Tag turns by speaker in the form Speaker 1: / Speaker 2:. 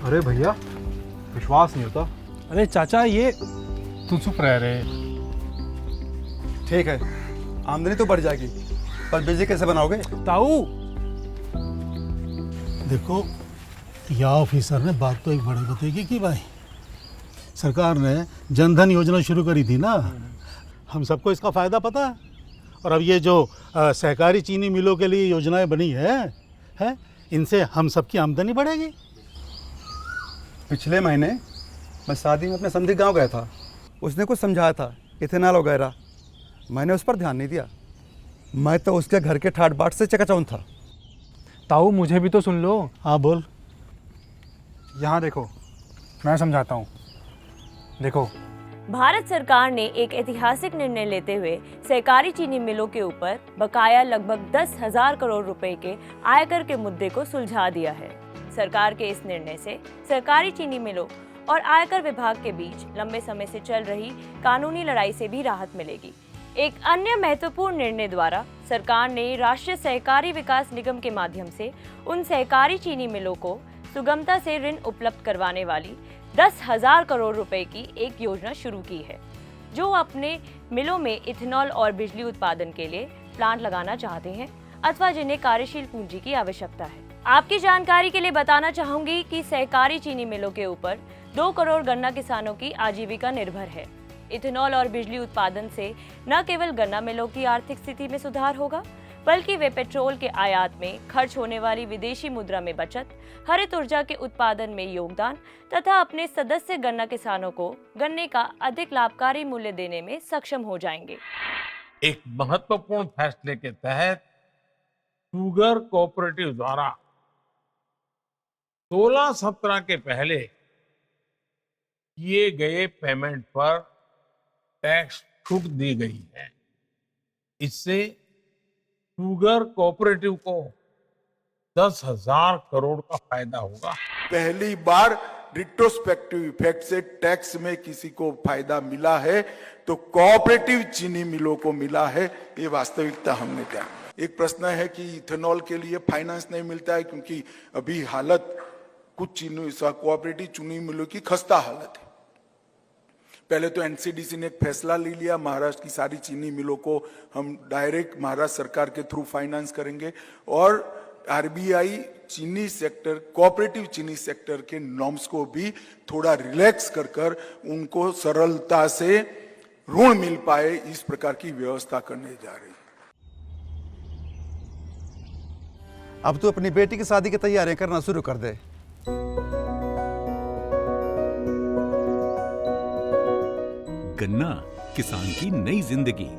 Speaker 1: अरे भैया, विश्वास नहीं होता।
Speaker 2: अरे चाचा ये
Speaker 3: तू चुप रह रे।
Speaker 4: ठीक है, आमदनी तो बढ़ जाएगी, पर बिजली कैसे बनाओगे?
Speaker 2: ताऊ।
Speaker 5: देखो, या ऑफिसर ने बात तो एक बड़ी बताई कि भाई सरकार ने जनधन योजना शुरू करी थी ना, हम सबको इसका फ़ायदा पता है। और अब ये जो सहकारी चीनी मिलों के लिए योजनाएं बनी है इनसे हम सबकी आमदनी बढ़ेगी।
Speaker 4: पिछले महीने मैं शादी में अपने समधी गांव गया था, उसने कुछ समझाया था इथेनॉल वगैरह, मैंने उस पर ध्यान नहीं दिया। मैं तो उसके घर के ठाट बाट से चकाचौंध था।
Speaker 2: ताऊ मुझे भी तो सुन लो।
Speaker 5: हाँ बोल।
Speaker 2: यहाँ देखो, मैं समझाता हूँ। देखो,
Speaker 6: भारत सरकार ने एक ऐतिहासिक निर्णय लेते हुए सहकारी चीनी मिलों के ऊपर बकाया लगभग 10,000 करोड़ रुपए के आयकर के मुद्दे को सुलझा दिया है। सरकार के इस निर्णय से सहकारी चीनी मिलों और आयकर विभाग के बीच लंबे समय से चल रही कानूनी लड़ाई से भी राहत मिलेगी। एक अन्य महत्वपूर्ण निर्णय द्वारा सरकार ने राष्ट्रीय सहकारी विकास निगम के माध्यम से उन सहकारी चीनी मिलों को सुगमता से ऋण उपलब्ध करवाने वाली 10,000 करोड़ रुपए की एक योजना शुरू की है, जो अपने मिलों में इथेनॉल और बिजली उत्पादन के लिए प्लांट लगाना चाहते हैं अथवा जिन्हें कार्यशील पूंजी की आवश्यकता है। आपकी जानकारी के लिए बताना चाहूंगी कि सहकारी चीनी मिलों के ऊपर 2 करोड़ गन्ना किसानों की आजीविका निर्भर है। इथेनॉल और बिजली उत्पादन से न केवल गन्ना मिलों की आर्थिक स्थिति में सुधार होगा, बल्कि वे पेट्रोल के आयात में खर्च होने वाली विदेशी मुद्रा में बचत, हरित ऊर्जा के उत्पादन में योगदान तथा अपने सदस्य गन्ना किसानों को गन्ने का अधिक लाभकारी मूल्य देने में सक्षम हो जाएंगे।
Speaker 3: एक महत्वपूर्ण फैसले के तहत शुगर कोऑपरेटिव द्वारा 16-17 के पहले किए गए पेमेंट पर टैक्स छूट दी गई है। इससे शुगर कोऑपरेटिव को 10,000 करोड़ का फायदा होगा।
Speaker 7: पहली बार रिट्रोस्पेक्टिव इफेक्ट से टैक्स में किसी को फायदा मिला है तो कोऑपरेटिव चीनी मिलों को मिला है। ये वास्तविकता हमने जानी। एक प्रश्न है कि इथेनॉल के लिए फाइनेंस नहीं मिलता है, क्योंकि अभी हालत कुछ चीनी कोऑपरेटिव चीनी मिलों की खस्ता हालत है। पहले तो एनसीडीसी ने एक फैसला ले लिया, महाराष्ट्र की सारी चीनी मिलों को हम डायरेक्ट महाराष्ट्र सरकार के थ्रू फाइनेंस करेंगे, और आरबीआई चीनी सेक्टर, कोऑपरेटिव चीनी सेक्टर के नॉर्म्स को भी थोड़ा रिलैक्स कर उनको सरलता से ऋण मिल पाए, इस प्रकार की व्यवस्था करने जा रही है।
Speaker 4: अब तो अपनी बेटी की शादी की तैयारियां करना शुरू कर दे।
Speaker 8: गन्ना किसान की नई जिंदगी।